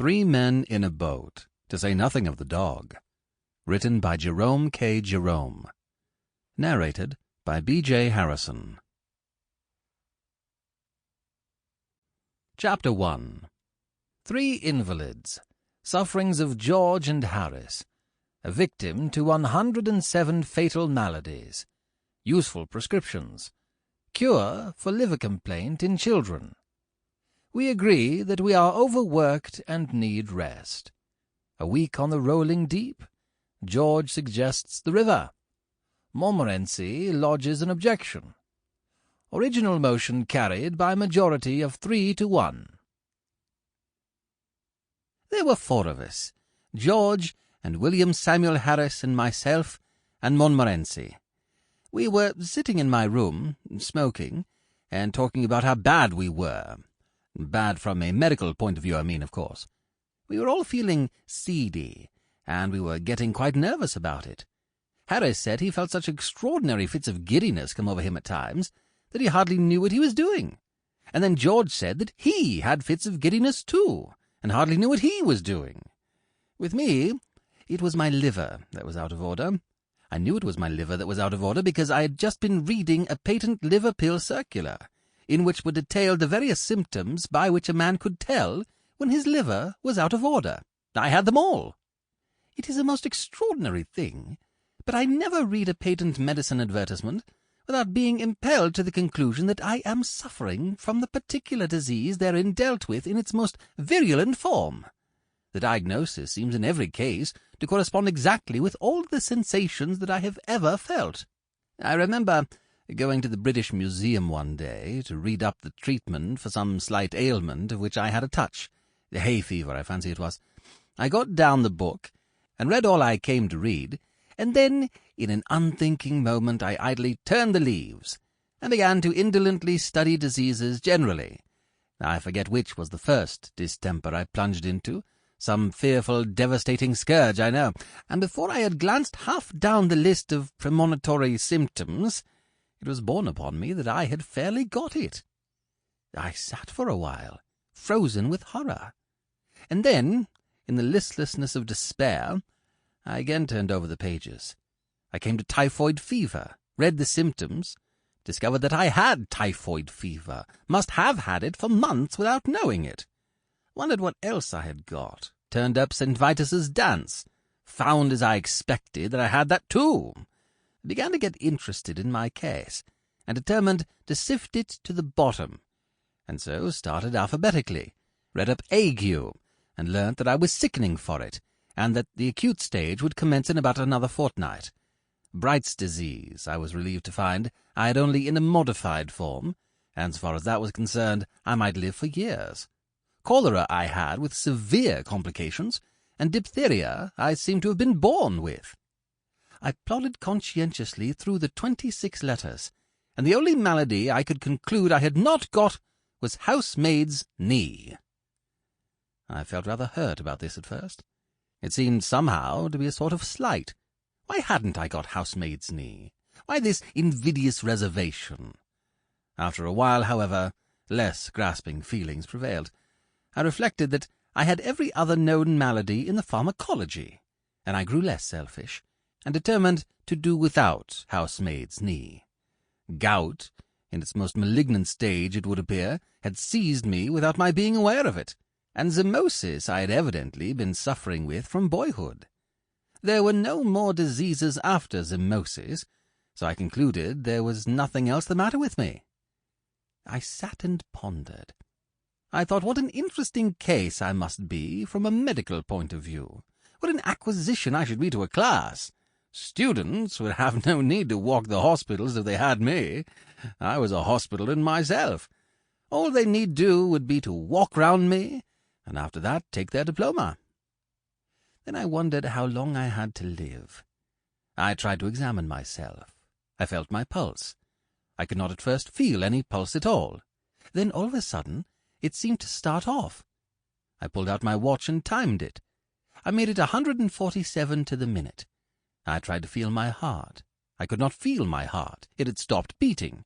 3 Men in a Boat, to say nothing of the dog. Written by Jerome K. Jerome. Narrated by B.J.Harrison. Chapter 1. 3 invalids. Sufferings of George and Harris. A victim to 107 fatal maladies. Useful prescriptions. Cure for liver complaint in children. We agree that we are overworked and need rest. A week on the rolling deep. George suggests the river. Montmorency lodges an objection. Original motion carried by majority of 3 to 1. There were 4 of us, George and William Samuel Harris and myself and Montmorency. We were sitting in my room, smoking, and talking about how bad we were. Bad from a medical point of view, I mean, of course. We were all feeling seedy, and we were getting quite nervous about it. Harris said he felt such extraordinary fits of giddiness come over him at times that he hardly knew what he was doing. And then George said that he had fits of giddiness too, and hardly knew what he was doing. With me, it was my liver that was out of order. I knew it was my liver that was out of order because I had just been reading a patent liver pill circular, in which were detailed the various symptoms by which a man could tell when his liver was out of order. I had them all. It is a most extraordinary thing, but I never read a patent medicine advertisement without being impelled to the conclusion that I am suffering from the particular disease therein dealt with in its most virulent form. The diagnosis seems in every case to correspond exactly with all the sensations that I have ever felt. I remember going to the British Museum one day to read up the treatment for some slight ailment of which I had a touch. The hay fever, I fancy it was. I got down the book and read all I came to read, and then, in an unthinking moment, I idly turned the leaves and began to indolently study diseases generally. I forget which was the first distemper I plunged into, some fearful, devastating scourge, I know, and before I had glanced half down the list of premonitory symptoms, it was borne upon me that I had fairly got it. I sat for a while, frozen with horror, and then, in the listlessness of despair, I again turned over the pages. I came to typhoid fever, read the symptoms, discovered that I had typhoid fever, must have had it for months without knowing it. Wondered what else I had got, turned up St. Vitus's dance, found as I expected that I had that too. Began to get interested in my case, and determined to sift it to the bottom, and so started alphabetically, read up ague, and learnt that I was sickening for it, and that the acute stage would commence in about another fortnight. Bright's disease, I was relieved to find, I had only in a modified form, and so far as that was concerned, I might live for years. Cholera I had with severe complications, and diphtheria I seemed to have been born with. I plodded conscientiously through the 26 letters, and the only malady I could conclude I had not got was housemaid's knee. I felt rather hurt about this at first. It seemed somehow to be a sort of slight. Why hadn't I got housemaid's knee? Why this invidious reservation? After a while, however, less grasping feelings prevailed. I reflected that I had every other known malady in the pharmacology, and I grew less selfish, and determined to do without housemaid's knee. Gout, in its most malignant stage, it would appear, had seized me without my being aware of it, and zymosis I had evidently been suffering with from boyhood. There were no more diseases after zymosis, so I concluded there was nothing else the matter with me. I sat and pondered. I thought what an interesting case I must be from a medical point of view. What an acquisition I should be to a class. Students would have no need to walk the hospitals if they had me. I was a hospital in myself. All they need do would be to walk round me, and after that take their diploma. Then I wondered how long I had to live. I tried to examine myself. I felt my pulse. I could not at first feel any pulse at all. Then all of a sudden it seemed to start off. I pulled out my watch and timed it. I made it 147 to the minute. I tried to feel my heart. I could not feel my heart. It had stopped beating.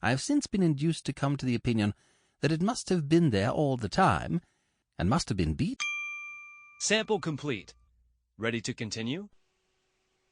I have since been induced to come to the opinion that it must have been there all the time, and must have been beat. Sample complete. Ready to continue?